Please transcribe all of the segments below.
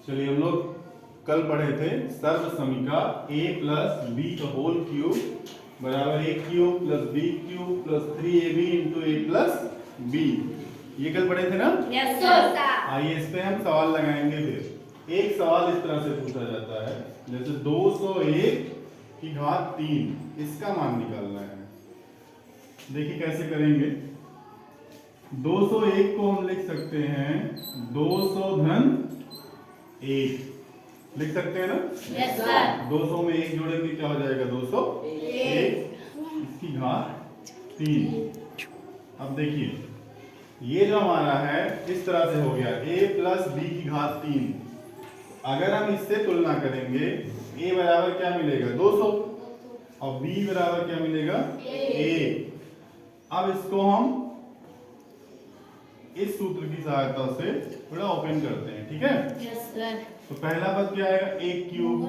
चलिए हम लोग कल पढ़े थे सर्व समीका a प्लस बी का होल क्यूब बराबर a cube plus b cube plus 3ab into a plus b। ये कल पढ़े थे ना? Yes sir. आइए इस पे हम सवाल लगाएंगे। फिर एक सवाल इस तरह से पूछा जाता है, जैसे 201 की घात 3 इसका मान निकालना है। देखिए कैसे करेंगे। 201 को हम लिख सकते हैं 200 धन 1, लिख सकते हैं ना? Yes sir. 200 में 1 जोड़ेंगे क्या हो जाएगा? 201 इसकी घात 3। अब देखिए ये जो हमारा है इस तरह से हो गया a प्लस बी की घात 3। अगर हम इससे तुलना करेंगे a बराबर क्या मिलेगा? 200 और b बराबर क्या मिलेगा? a। अब इसको हम इस सूत्र की सहायता से थोड़ा ओपन करते हैं, ठीक है? Yes sir. तो पहला पद क्या आएगा? a क्यूब,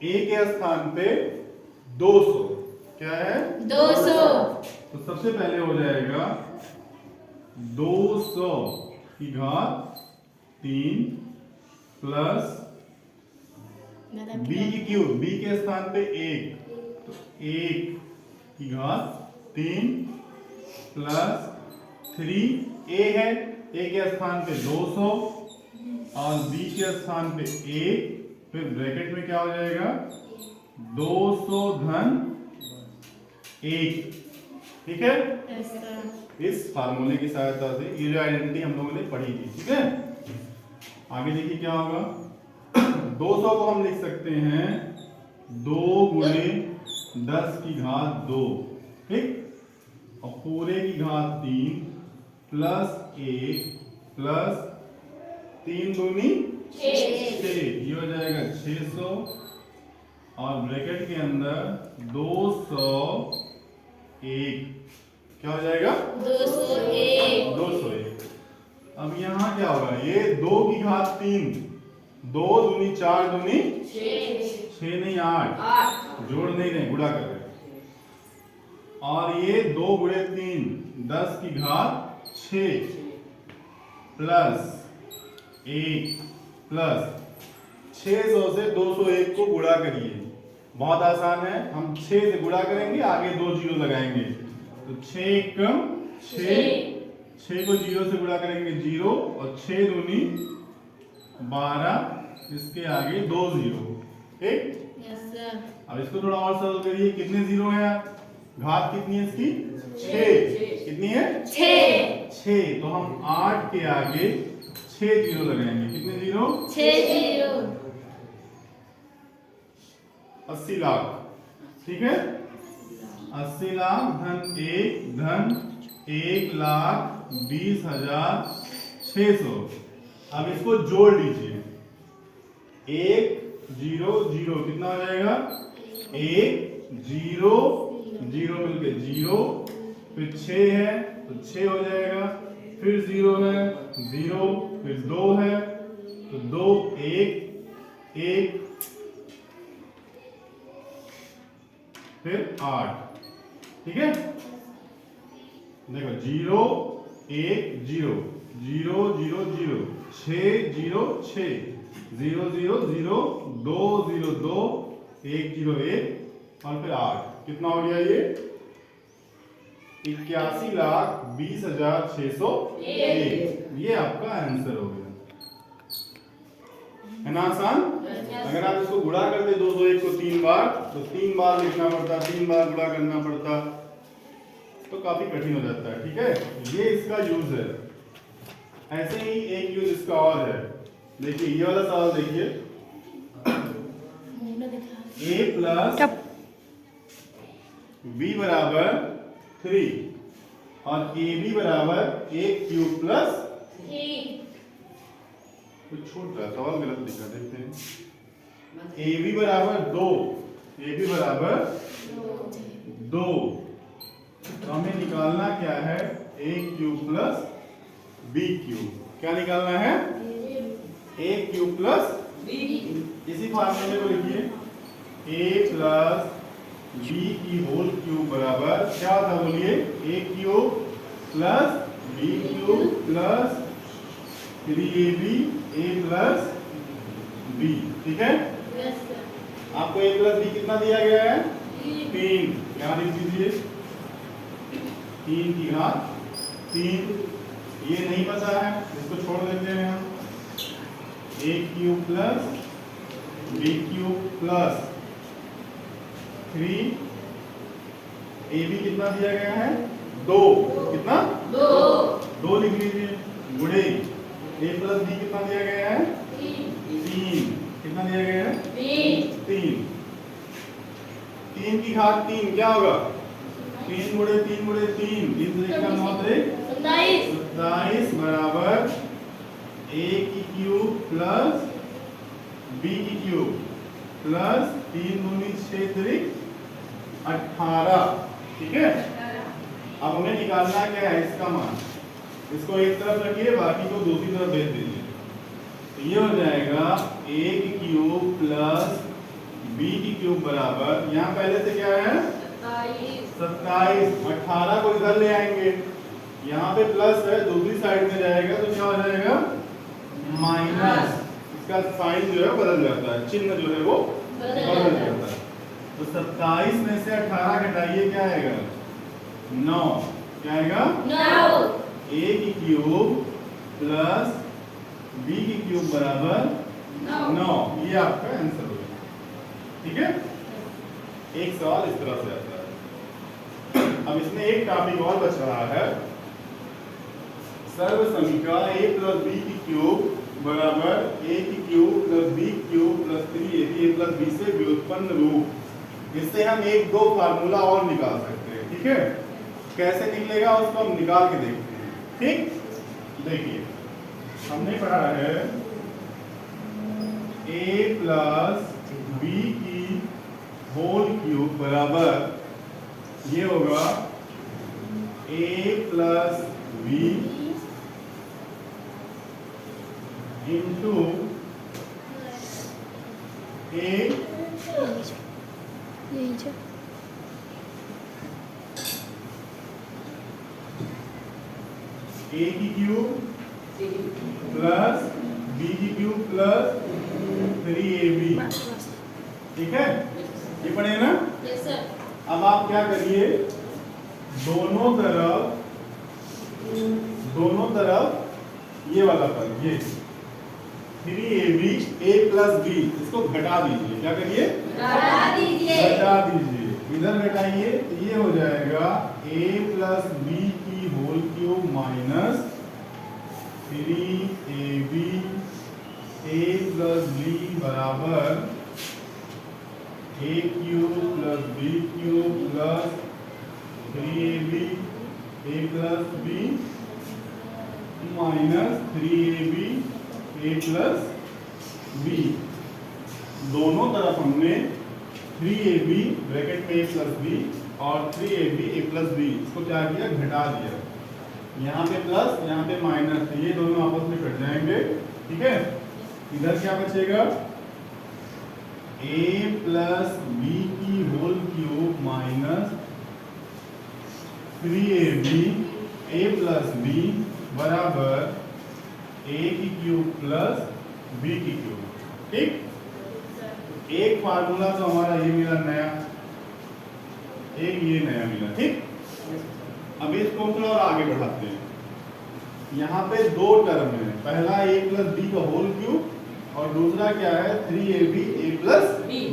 a के स्थान पे 200 क्या है? 200। तो सबसे पहले हो जाएगा 200 की घात 3 प्लस b की क्यूब, b के स्थान पे 1 तो 1 की घात 3 प्लस 3 a है, a के स्थान पे 200 और b के स्थान पे 1, फिर ब्रैकेट में क्या हो जाएगा? 200 धन 1, ठीक है? Yes sir. इस फार्मूले की सहायता से ये जो आइडेंटिटी हम लोगों ने पढ़ी थी, ठीक है? आगे देखिए क्या होगा। 200 को हम लिख सकते हैं 2 गुणे 10 की घात 2, ठीक? और पूरे की घात 3 प्लस 1 प्लस 3 दूनी 6, ये हो जाएगा 600 और ब्रैकेट के अंदर 201 क्या हो जाएगा? 201। 201। अब यहाँ क्या होगा? ये 2 की घात 3, 2 दूनी 4 दूनी 6 नहीं 8, जोड़ नहीं रहे, गुणा कर रहे हैं। और ये 2 गुणे 3 10 की घात 6 प्लस 1 प्लस 600 से 201 को गुणा करिए। बहुत आसान है, हम 6 से गुणा करेंगे, आगे 2 जीरो लगाएंगे तो 6 एकम 6 को 0 से गुणा करेंगे 0 और 6 दूनी 12, इसके आगे 2 जीरो, ठीक? Yes sir. अब इसको थोड़ा और सरल करिए। कितने जीरो है? घात कितनी है इसकी? 6। कितनी है? 6। तो हम 8 के आगे 6 जीरो लगाएंगे। कितने जीरो? 6 जीरो। 80 लाख, ठीक है? 80 लाख धन 1 धन 1,20,600। अब इसको जोड़ लीजिए। 1 0 0 कितना हो जाएगा? 1 0 0 मिलके 0, फिर 6 है तो 6 हो जाएगा, फिर 0 है 0, फिर 2 है तो 2 1 1, फिर 8, ठीक है? देखो 0 1 0 0 0 0 6 0 6 0 0 0 2 0 2 1 0 1 और फिर 8। कितना हो गया ये? 81,20,601। ये आपका आंसर हो गया, है ना? आसान। अगर आप इसको गुणा करते 201 को 3 बार तो 3 बार लिखना पड़ता, 3 बार गुणा करना पड़ता, तो काफी कठिन हो जाता है, ठीक है? ये इसका यूज है। ऐसे ही एक यूज इसका और है। देखिए ये वाला सवाल देखिए, a प्लस b बराबर 3 और ab बराबर 1 क्यूब प्लस कुछ छूट रहा है, सवाल गलत लिखा, देखते हैं। ab बराबर 2, ab बराबर 2, तो हमें निकालना क्या है? a cube plus b cube. क्या निकालना है? a cube plus b। इसी फार्मूले को लिखिए, a प्लस b की होल क्यूब बराबर क्या था? बोलिए। a cube plus b cube plus 3ab a plus b. ठीक है, यस सर। आपको a प्लस बी कितना दिया गया है? 3। यहाँ लिख दीजिए 3 की घात 3। ये नहीं पता है, इसको छोड़ देते हैं हम। a cube plus b cube plus 3 ab कितना दिया गया है? 2। कितना? 2 लिख लीजिए गुणे a प्लस b कितना दिया गया है? 3। कितना दिया गया है? 3। 3 की घात 3 क्या होगा? 3 गुणे 3 गुणे 3 3 से का 9 से 27 बराबर a की क्यूब प्लस b की क्यूब प्लस 3 दूनी 6 त्रिक 18। ठीक है, अब हमें निकालना क्या है इसका मान। इसको एक तरफ रखिए, बाकी को दूसरी तरफ भेज दीजिए। तो ये हो जाएगा a की क्यूब प्लस b की क्यूब बराबर, यहाँ पहले से क्या है? 27। 18 को इधर ले आएंगे, यहाँ पे प्लस है, दूसरी साइड में जाएगा तो क्या हो जाएगा? माइनस। इसका साइन जो है बदल जाता है, चिन्ह जो है वो बदल जाता है। तो 27 में से 18 घटाइए, क्या आएगा? 9। क्या आएगा? a की क्यूब प्लस b की क्यूब बराबर 9। ये आपका आंसर होगा। ठीक है, एक सवाल इस तरह से आता है। अब इसमें एक टॉपिक और बच रहा है, सर्व समीका a प्लस b की क्यूब बराबर a की cube plus b cube plus 3ab plus b से व्युत्पन्न रूप। इससे हम एक दो फार्मूला और निकाल सकते हैं। ठीक है, कैसे निकलेगा उसको हम निकाल के देखते हैं। ठीक, देखिए हमने पढ़ा है a प्लस b की होल क्यूब बराबर ये होगा a plus b into a a की क्यूब प्लस b की क्यूब प्लस 3ab। ठीक है, ये पढ़े ना? Yes sir. अब आप क्या करिए, दोनों तरफ ये वाला पद, ये 3ab a प्लस b, इसको घटा दीजिए। क्या करिए? घटा दीजिए। इधर घटाइए तो ये हो जाएगा a प्लस b की whole cube minus 3ab a plus b बराबर a cube plus b cube plus 3ab a plus b minus 3ab a plus b। दोनों तरफ हमने 3ab ब्रैकेट में a प्लस b और 3ab a प्लस b, इसको क्या किया? घटा दिया। यहाँ पे प्लस, यहाँ पे माइनस, तो ये दोनों आपस में कट जाएंगे। ठीक है, इधर क्या बचेगा? a प्लस b की whole cube minus 3ab a plus b बराबर a की क्यूब प्लस b की क्यूब। ठीक, एक फार्मूला तो हमारा ये मिला नया, एक ये नया मिला। ठीक, अब इसको थोड़ा और आगे बढ़ाते हैं। यहाँ पे दो टर्म है, पहला a प्लस b का होल क्यूब और दूसरा क्या है? 3ab a plus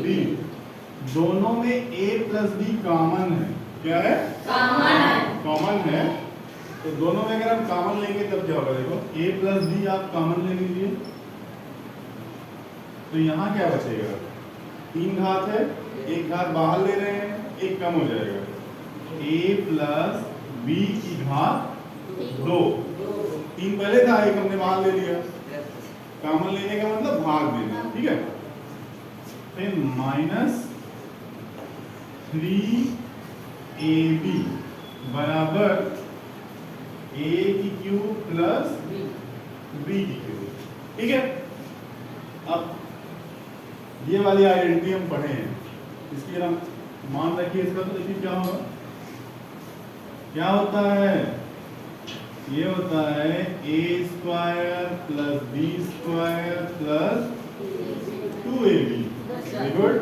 b। दोनों में a प्लस b कॉमन है। क्या है? कॉमन है। तो दोनों में अगर हम कॉमन लेंगे तब क्या होगा? देखो a प्लस b आप कॉमन ले लीजिए, तो यहाँ क्या बचेगा? 3 घात है, एक घात बाहर ले रहे हैं, एक कम हो जाएगा। a प्लस b की घात 2। 3 पहले था, एक हमने बाहर ले लिया। कॉमन लेने का मतलब भाग देना। ठीक है, फिर माइनस 3ab बराबर a की क्यूब प्लस b की क्यूब। ठीक है, अब ये वाली आइडेंटिटी हम पढ़े हैं, इसकी हम मान रखिए इसका। तो देखिए क्या होगा, क्या होता है? ये होता है a square plus b square plus 2ab very good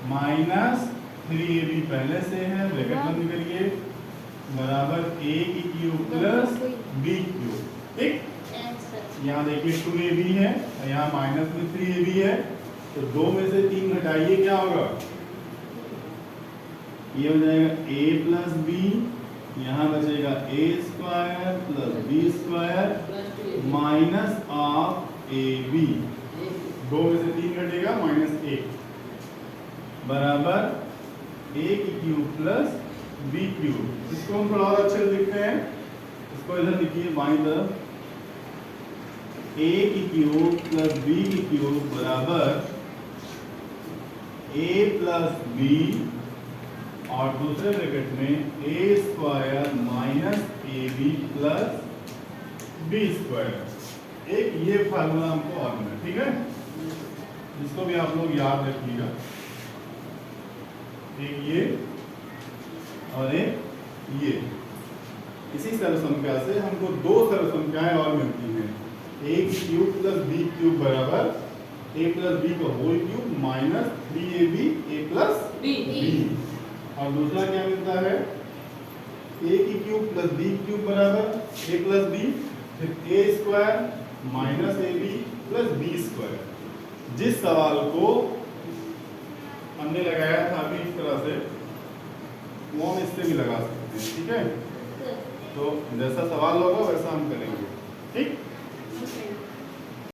minus 3ab पहले से है ब्रैकेट बंद करिए बराबर a की क्यूब प्लस b क्यूब ठीक। यहाँ देखिए 2ab है और यहाँ माइनस में 3ab है तो 2 में से 3 घटाइए क्या होगा ये हो जाएगा a प्लस b यहाँ बचेगा a square plus b square minus of ab 2 में से 3 घटेगा माइनस 1 बराबर a की क्यूब प्लस b क्यूब। इसको हम थोड़ा और अच्छे से लिखते हैं इसको इधर लिखिए बाईं तरफ a की क्यूब प्लस b की क्यूब बराबर a प्लस b और दूसरे ब्रैकेट में a square minus ab plus b square. एक ये फार्मूला हमको और मिला ठीक है इसको भी आप लोग याद रखिएगा एक ये और एक ये। इसी सर्व संख्या से हमको दो सर्व संख्याएं और मिलती हैं a की क्यूब प्लस b क्यूब बराबर a प्लस b का whole cube minus 3ab a plus b और दूसरा क्या मिलता है a की क्यूब प्लस b क्यूब बराबर a प्लस b फिर a square minus ab plus b square. जिस सवाल को हमने लगाया था अभी इस तरह से वो हम इससे भी लगा सकते हैं ठीक है। तो जैसा सवाल होगा वैसा हम करेंगे।